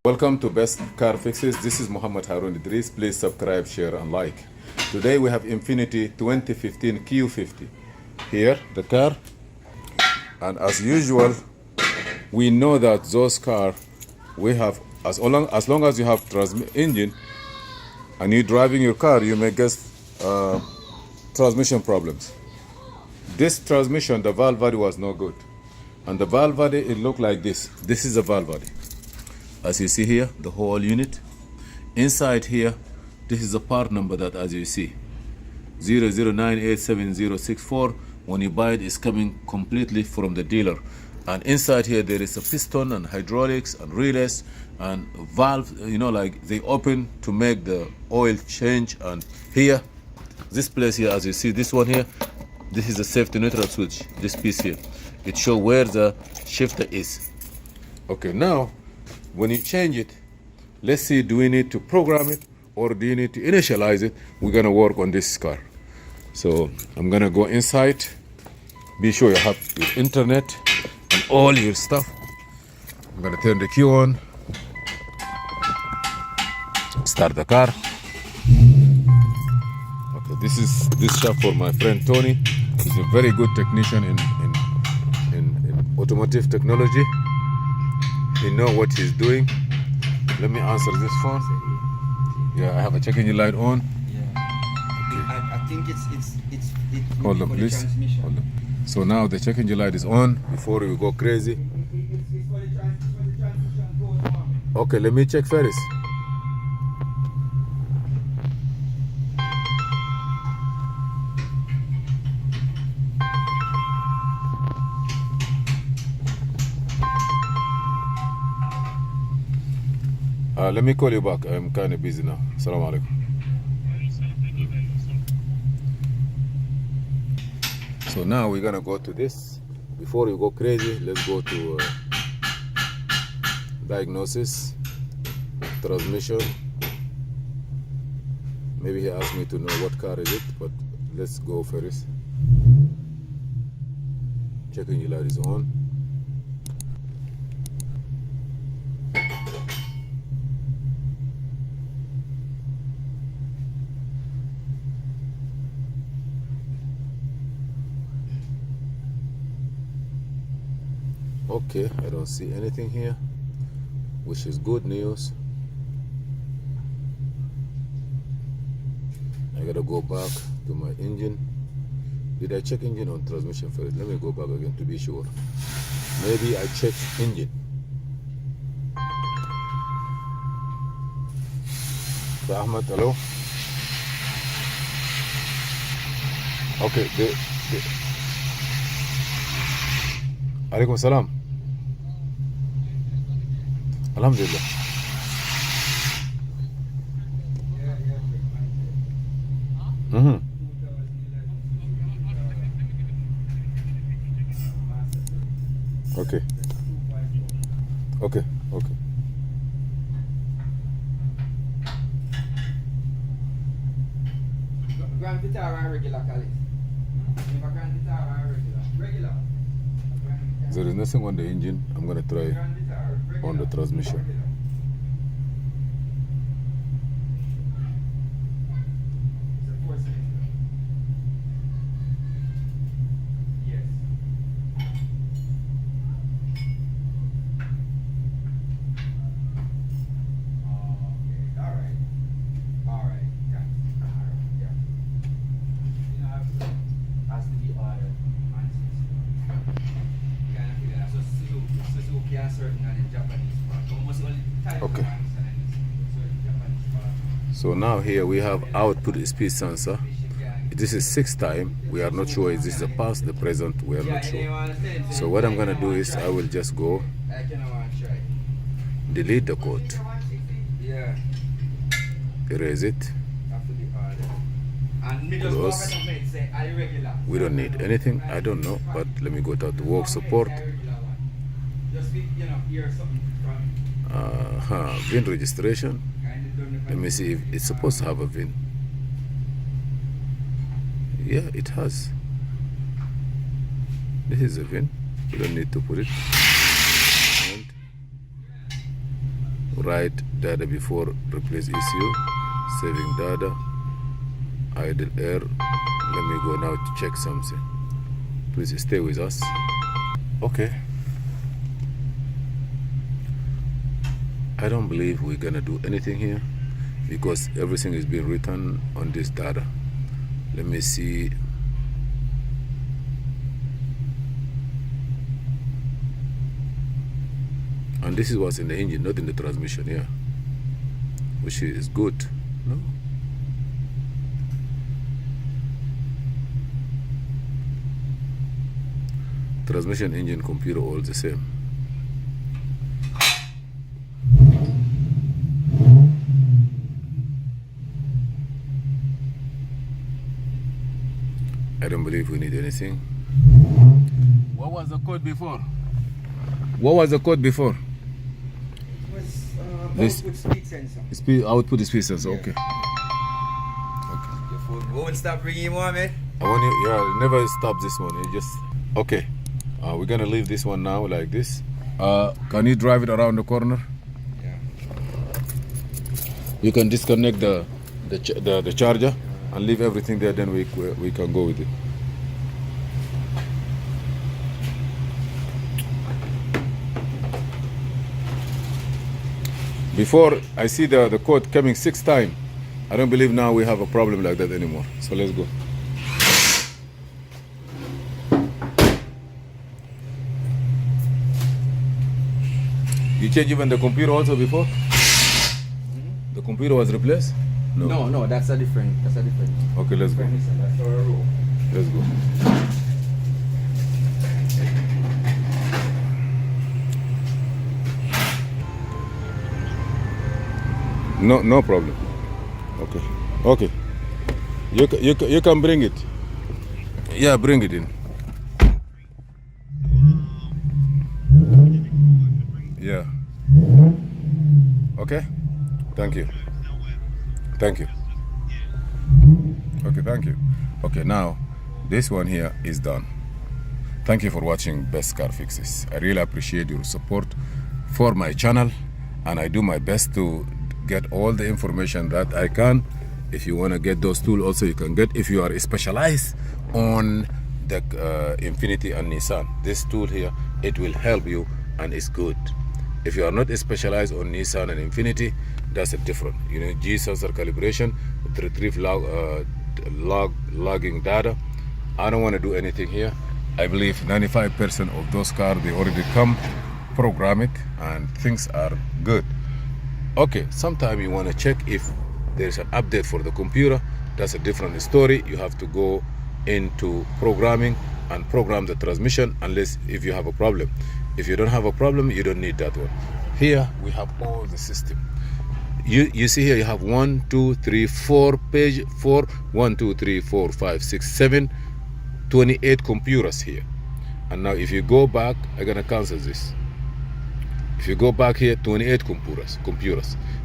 Welcome to Best Car Fixes. This is Muhammad Harun Idris. Please subscribe, share, and like. Today we have Infiniti 2015 Q50. Here, the car. And as usual, we know that those cars, we have, as long as you have engine and you're driving your car, you may get transmission problems. This transmission, the valve body was no good. And the valve body, it looked like this. This is the valve body. As you see here, the whole unit. Inside here, this is the part number that, as you see, 00987064. When you buy it, it's coming completely from the dealer. And inside here, there is a piston and hydraulics and relays and valve, like they open to make the oil change. And here, this place here, as you see, this one here, this is the safety neutral switch, this piece here. It shows where the shifter is. Okay, now, when you change it, let's see, do we need to program it or do you need to initialize it? We're gonna work on this car. So I'm gonna go inside. Be sure you have your internet and all your stuff. I'm gonna turn the key on. Start the car. Okay, this is this shop for my friend Tony. He's a very good technician in automotive technology. He knows what he's doing. Let me answer this phone. Yeah, I have a check engine light on. Yeah. Okay. I think it's hold on, please. Hold on. So now the check engine light is on before we go crazy. Okay, let me check first. Let me call you back. I'm kind of busy now. Assalamu alaikum. So now we're gonna go to this. Before we go crazy, let's go to diagnosis, transmission. Maybe he asked me to know what car is it, but let's go first. Checking your light is on. Okay, I don't see anything here, which is good news. I gotta go back to my engine. Did I check engine on transmission first? Let me go back again to be sure. Maybe I checked engine. Ahmad, hello? Okay, Alaikum salam. Alhamdulillah. Okay. Okay. Okay. Grand Vitara regular, Khalid. Grand Vitara regular. There is nothing on the engine. I'm gonna try on the transmission. Okay. So now here we have output speed sensor. This is 6 time. We are not sure is this the past, the present. We are not sure. So what I'm gonna do is I will just go delete the code, erase it, close. We don't need anything. I don't know, but let me go to work support. VIN registration. Let me see if it's supposed to have a VIN. Yeah, it has. This is a VIN. We don't need to put it. And write data before replace ECU, saving data, idle air. Let me go now to check something. Please stay with us. Okay. I don't believe we're gonna do anything here because everything is being written on this data. Let me see. And this is what's in the engine, not in the transmission, yeah. Which is good, no? Transmission, engine, computer, all the same. I don't believe we need anything. What was the code before? What was the code before? This output speed sensor. Output speed sensor, okay. Okay. Your phone won't stop ringing, Mohammed. I want you, yeah, never stop this one. You just, okay. We're gonna leave this one now like this. Can you drive it around the corner? Yeah. You can disconnect the charger and leave everything there. Then we can go with it. Before I see the code coming 6 times. I don't believe now we have a problem like that anymore. So let's go. You changed even the computer also before? The computer was replaced? No, that's a different. Okay, let's go. That's our row. Let's go. No problem. Okay. You can bring it. Yeah, bring it in. Yeah. Okay. Thank you. Okay, thank you. Okay, now this one here is done. Thank you for watching Best Car Fixes. I really appreciate your support for my channel, and I do my best to get all the information that I can. If you want to get those tools also, you can get. If you are specialized on the Infiniti and Nissan, this tool here, it will help you and it's good. If you are not specialized on Nissan and Infiniti, that's a different. You know, G sensor calibration, to retrieve logging data. I don't want to do anything here. I believe 95% of those cars, they already come programmed and things are good. Okay, sometimes you want to check if there's an update for the computer. That's a different story. You have to go into programming and program the transmission unless if you have a problem. If you don't have a problem, you don't need that one. Here we have all the system. You see here you have 1, 2, 3, 4 page 4, 1, 2, 3, 4, 5, 6, 7, 28 computers here. And now if you go back, I'm gonna cancel this. If you go back here, 28 computers.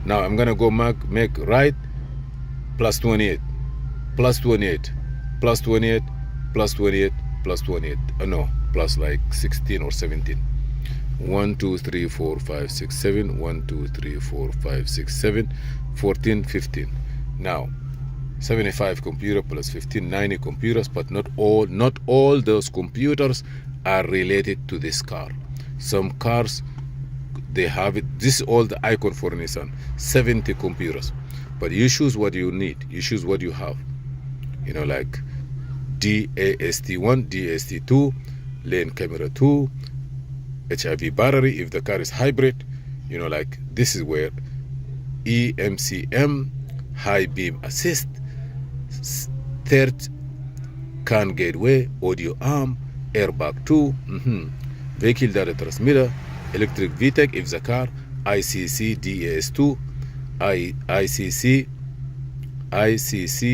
Now I'm gonna go make right plus 28, plus 28, plus 28, plus 28, plus 28. No, plus like 16 or 17. 1, 2, 3, 4, 5, 6, 7. 1, 2, 3, 4, 5, 6, 7. 14, 15. Now, 75 computer plus 15, 90 computers, but not all those computers are related to this car. Some cars, they have it. This is all the icon for Nissan. 70 computers. But you choose what you need. You choose what you have. You know, like DAST1, DAST2, lane camera 2, HIV battery if the car is hybrid. You know, like this is where EMCM, high beam assist, third CAN gateway, audio arm, airbag 2, vehicle data transmitter, electric VTEC if the car, ICC DAS2, ICC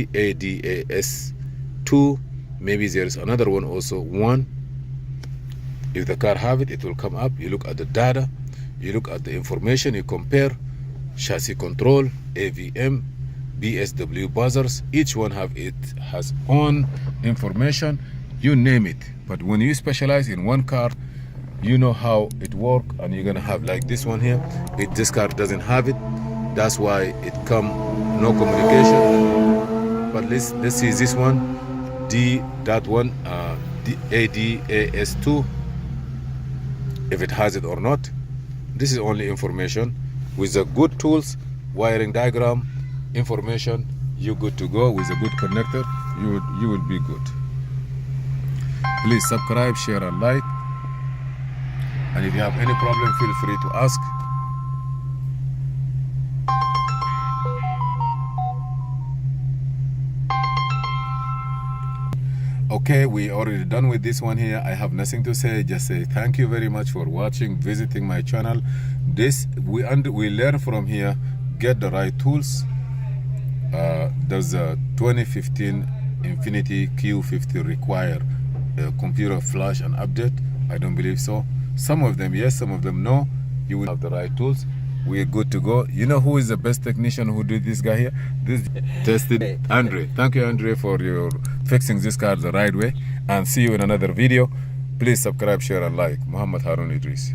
ADAS2, maybe there's another one also, 1. If the car have it, it will come up. You look at the data, you look at the information, you compare chassis control, AVM, BSW buzzers. Each one has own information. You name it. But when you specialize in one car, you know how it work, and you're gonna have like this one here. This card doesn't have it, that's why it come no communication. But let's see this one, D.1 ADAS2, if it has it or not. This is only information. With the good tools, wiring diagram, information, you're good to go. With a good connector, you will be good. Please subscribe, share, and like. And if you have any problem, feel free to ask. Okay, we already done with this one here. I have nothing to say, just say thank you very much for watching, visiting my channel. This we learn from here, get the right tools. Does the 2015 Infiniti Q50 require a computer flash and update? I don't believe so. Some of them yes, some of them no. You will have the right tools. We're good to go. You know who is the best technician who did this guy here? This tested Andre. Thank you, Andre, for your fixing this car the right way. And see you in another video. Please subscribe, share, and like. Muhammad Harun Idris.